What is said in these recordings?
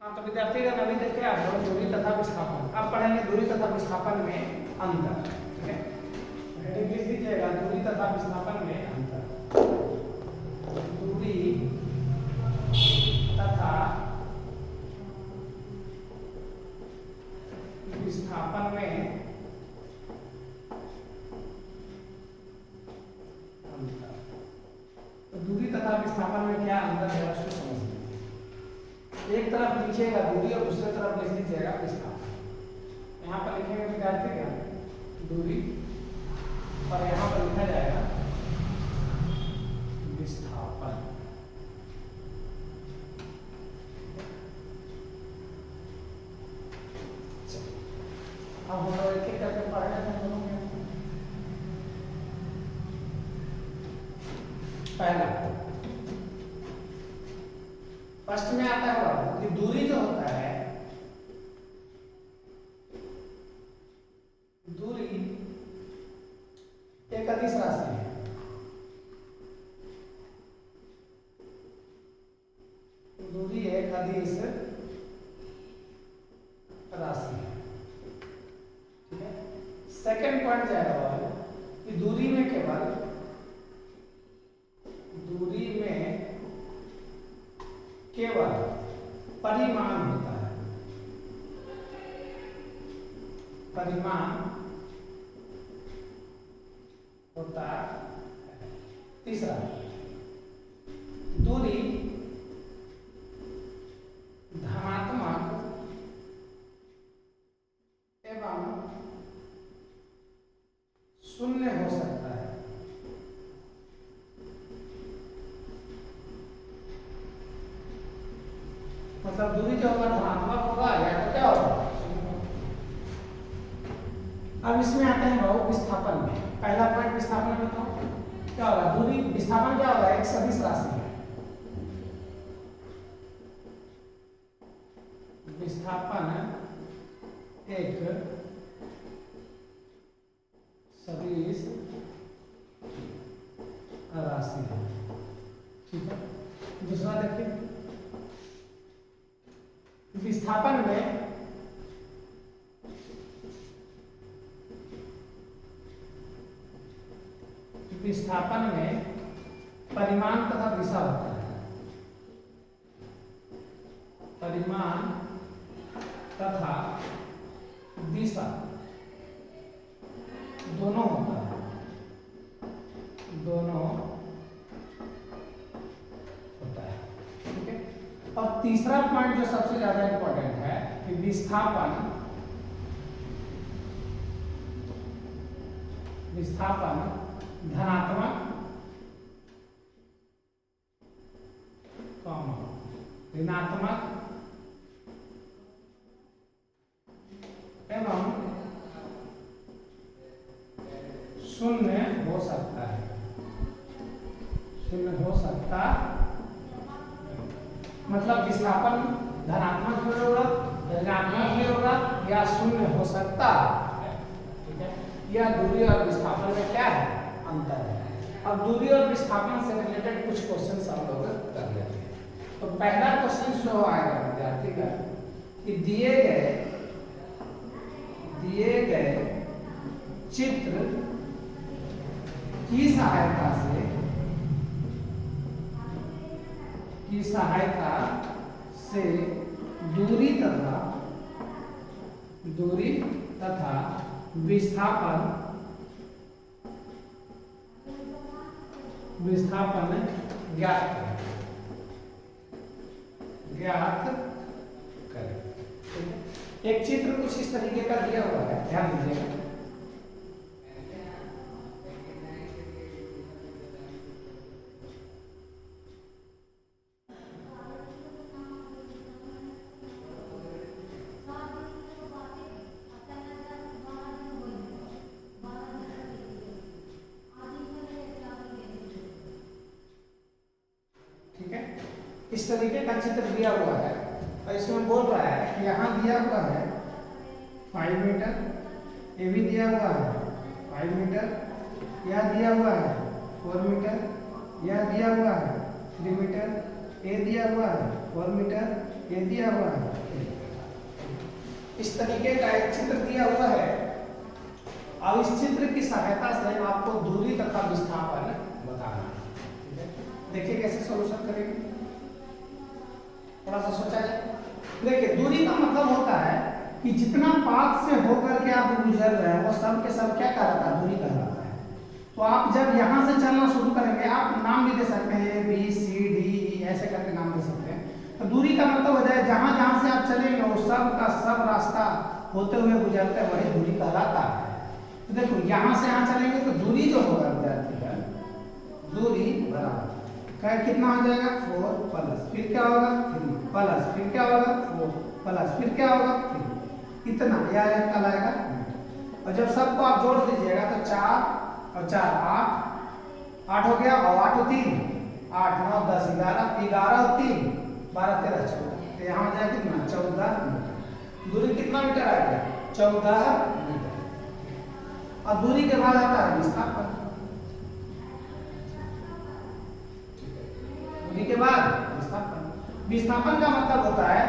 हाँ तो विद्यार्थीगण अभी देखे आप लोग दूरी तथा विस्थापन। अब पढ़ेंगे दूरी तथा विस्थापन में अंतर। ठीक है, हेडिंग लिख दीजिएगा दूरी तथा विस्थापन में अंतर। दूरी तथा विस्थापन में अंतर। तो दूरी तथा विस्थापन में क्या अंतर है उसको समझिए। एक तरफ लिखिएगा दूरी और दूसरी तरफ लिख लीजिएगा विस्थापन। यहाँ पर लिखेंगे विद्यार्थी दूरी और यहाँ पर लिखा जाएगा विस्थापन। अब हम लोग एक एक करके पढ़ लेते हैं दोनों में। पहला फर्स्ट में आता है बाबू कि दूरी जो होता है, दूरी एक अदिश राशि है। दूरी एक अदिश राशि है। ठीक है, सेकंड पॉइंट जाएगा बाबू कि दूरी में केवल परिमाण होता है। परिमाण होता है। तीसरा दूरी धनात्मक एवं शून्य हो सकता है। मतलब दूरी जो होगा धनात्मक होगा या तो क्या होगा। अब इसमें आते हैं बाबू विस्थापन में। पहला पॉइंट विस्थापन में बताओ क्या होगा। दूरी विस्थापन क्या होगा, एक सदिश राशि है। विस्थापन एक सदिश राशि है। ठीक है, दूसरा देखिए विस्थापन में परिमाण तथा दिशा होता है। परिमाण तथा दिशा दोनों होता है। दोनों होता है। ठीक है, और तीसरा पॉइंट जो सबसे ज्यादा इंपॉर्टेंट है कि विस्थापन धनात्मक ऋणात्मक एवं शून्य हो सकता है। शून्य हो सकता मतलब विस्थापन धनात्मक भी होगा, ऋणात्मक भी होगा या शून्य हो सकता है। ठीक है, यह दूरी और विस्थापन में क्या है, अंतर है। अब दूरी और विस्थापन से रिलेटेड कुछ क्वेश्चन हम लोग कर लेते हैं। तो पहला क्वेश्चन जो आएगा विद्यार्थी का कि दिए गए चित्र की सहायता से दूरी तथा विस्थापन ज्ञात करें। एक चित्र कुछ इस तरीके का दिया हुआ है, ध्यान दीजिएगा। ठीक है, इस तरीके का चित्र दिया हुआ है और इसमें बोल रहा है कि यहाँ दिया हुआ है 5 मीटर, ये भी दिया हुआ है 5 मीटर, यह दिया हुआ है 4 मीटर, यह दिया हुआ है 3 मीटर, ये दिया हुआ है 4 मीटर, ये दिया हुआ है, इस तरीके का एक चित्र दिया हुआ है। अब इस चित्र की सहायता से आपको दूरी तथा विस्थापन बताना है। देखिए कैसे सॉल्यूशन करेंगे, थोड़ा सा सोचा जाए। देखिए दूरी का मतलब होता है कि जितना पाथ से होकर के आप गुजर रहे हैं वो सब के सब क्या कहलाता है, दूरी कहलाता है। तो आप जब यहाँ से चलना शुरू करेंगे, आप नाम भी दे सकते हैं A B C D E ऐसे करके नाम दे सकते हैं। तो दूरी का मतलब हो जाए जहाँ जहाँ से आप चलेंगे वो सब का सब रास्ता होते हुए गुजरते हैं, वही दूरी कहलाता है। तो देखो यहाँ से यहाँ चलेंगे तो दूरी जो होगा विद्यार्थी का, दूरी बराबर कितना हो जाएगा 4 प्लस फिर क्या होगा 3 प्लस फिर क्या होगा 4 प्लस फिर क्या होगा 3, इतना यह कल आएगा। और जब सबको आप जोड़ दीजिएगा तो 4 और 4 8 हो गया, और 8 और 3 8 9 10 11 11 और 3 12 13 14, तो यहाँ हो जाएगा कितना 14 मीटर। दूरी कितना मीटर आ गया 14 मीटर। अब दूरी के बाद आता है विस्थापन। दूरी के बाद विस्थापन, विस्थापन का मतलब होता है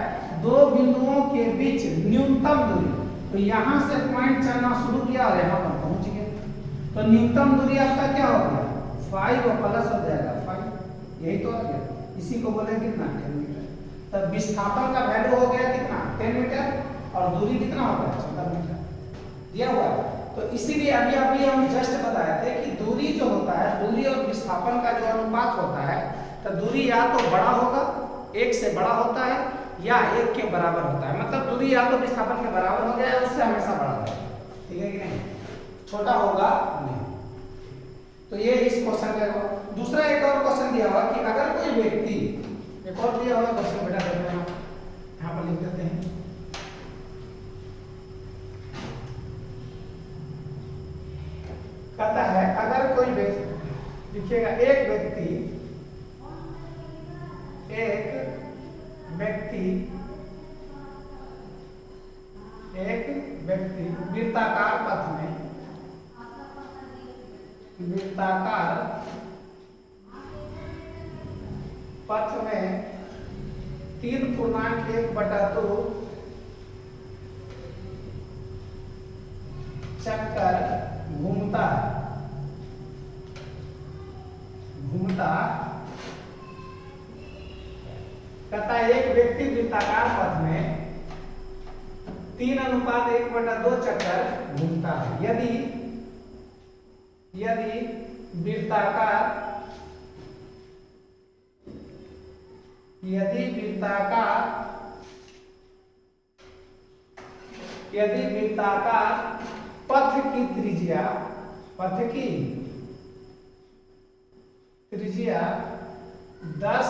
दो बिंदुओं के बीच न्यूनतम दूरी। तो यहाँ से पॉइंट चलना शुरू किया और यहाँ पर पहुंच गए, तो न्यूनतम दूरी आपका क्या हो गया 5 और प्लस हो जाएगा 5, यही तो आ गया। इसी को बोले कितना 10 मीटर। तब विस्थापन का वैल्यू हो गया कितना 10 मीटर और दूरी कितना हो गया 14 मीटर दिया हुआ है। तो इसीलिए अभी हम जस्ट बताए थे कि दूरी जो होता है, दूरी और विस्थापन का जो अनुपात होता है, तो दूरी या तो बड़ा होगा, 1 से बड़ा होता है, या 1 के बराबर होता है। मतलब दूरी या तो विस्थापन के बराबर हो गया, उससे हमेशा बड़ा होगा, ठीक है कि नहीं, छोटा होगा नहीं। तो ये इस क्वेश्चन का। दूसरा एक और क्वेश्चन दिया हुआ कि अगर कोई व्यक्ति, एक और दिया हुआ क्वेश्चन बेटा देख लेना, यहाँ पर लिख देते हैं। कहता है अगर कोई व्यक्ति, लिखिएगा एक व्यक्ति वृत्ताकार पथ में 3.1/2 चक्कर घूमता कहता है एक व्यक्ति वृत्ताकार पथ में 3:1/2 चक्कर घूमता है। यदि वृत्ताकार पथ की त्रिज्या 10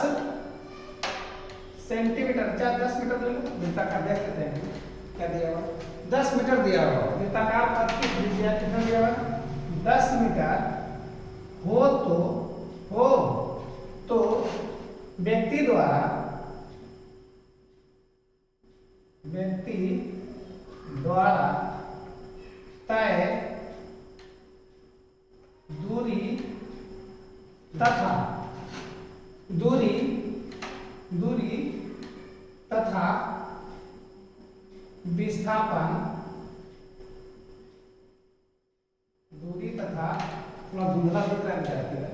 सेंटीमीटर, चाहे 10 मीटर ले लो, वृत्ताकार देख लेते हैं क्या दिया हुआ, 10 मीटर दिया हुआ। वृत्ताकार पथ की त्रिज्या कितना दिया हुआ 10 मीटर हो तो व्यक्ति द्वारा तय दूरी तथा विस्थापन, थोड़ा धुंधला दिख रहा है,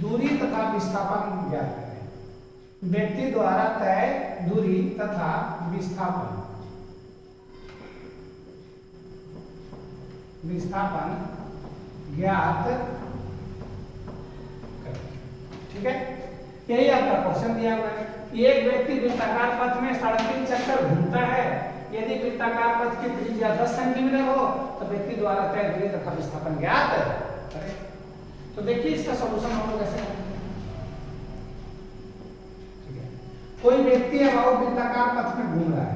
दूरी तथा विस्थापन ज्ञात करें। व्यक्ति द्वारा तय दूरी तथा विस्थापन ज्ञात करें, ठीक है। यही आपका क्वेश्चन दिया हुआ है। एक व्यक्ति वृत्ताकार पथ में 3.5 चक्कर घूमता है। यदि वृत्ताकार पथ की त्रिज्या 10 सेंटीमीटर हो तो व्यक्ति द्वारा तय दूरी तथा विस्थापन ज्ञात करें। तो देखिए इसका सॉल्यूशन हम लोग कैसे करेंगे। ठीक है, कोई व्यक्ति है वो वृत्ताकार पथ में घूम रहा है,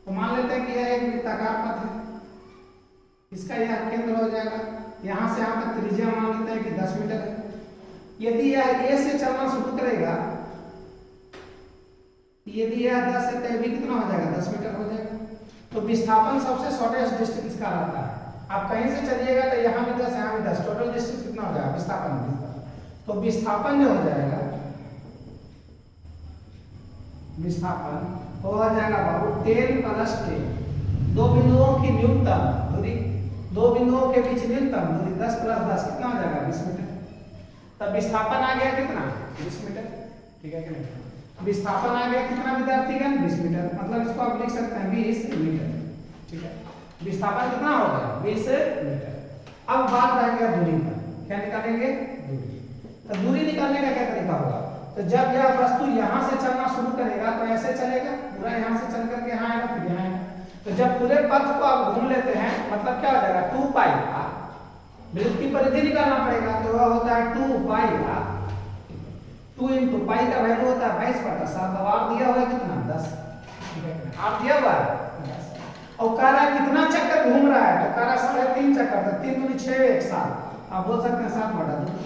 तो मान लेते हैं कि यह एक वृत्ताकार पथ है, इसका यह केंद्र हो जाएगा, यहां से यहां तक त्रिज्या मान लेते हैं कि 10 मीटर है। यदि यह ए से चलना शुरू करेगा, यदि यह 10 है तो भी कितना हो जाएगा 10 मीटर हो जाएगा। तो विस्थापन सबसे शॉर्टेस्ट डिस्टेंस का रहता है। आप कहीं से चलिएगा तो यहाँ भी 10 यहाँ भी 10, टोटल डिस्टेंस कितना हो जाएगा विस्थापन। तो विस्थापन जो हो जाएगा विस्थापन हो जाएगा बाबू 10 प्लस 10, दो बिंदुओं की न्यूनतम दूरी, दो बिंदुओं के बीच न्यूनतम दूरी 10 प्लस 10 कितना हो जाएगा 20 मीटर। तब विस्थापन आ गया कितना 20 मीटर, ठीक है कि नहीं। विस्थापन आ गया कितना विद्यार्थीगण 20 मीटर, मतलब इसको आप लिख सकते हैं 20 मीटर, ठीक है। विस्थापन कितना होगा 20 मीटर। अब बात रह गया दूरी का, क्या निकालेंगे दूरी। तो दूरी निकालने का क्या तरीका होगा, तो जब यह वस्तु यहाँ से चलना शुरू करेगा तो ऐसे चलेगा, पूरा यहाँ से चल करके यहाँ आएगा फिर यहाँ आएगा। तो जब पूरे पथ को आप घूम लेते हैं मतलब क्या हो जाएगा 2 पाई आर, वृत्त की परिधि निकालना पड़ेगा तो वह होता है 2 पाई आर, 2 इंटू पाई का वैल्यू होता है 22/7, और आर दिया हुआ है कितना 10, ठीक है। आर दिया हुआ है 10, और कह रहा है कितना चक्कर घूम रहा है, तो कह रहा है 3.5 चक्कर, तो 3 दूनी 6 1 7, आप बोल सकते हैं 7/2,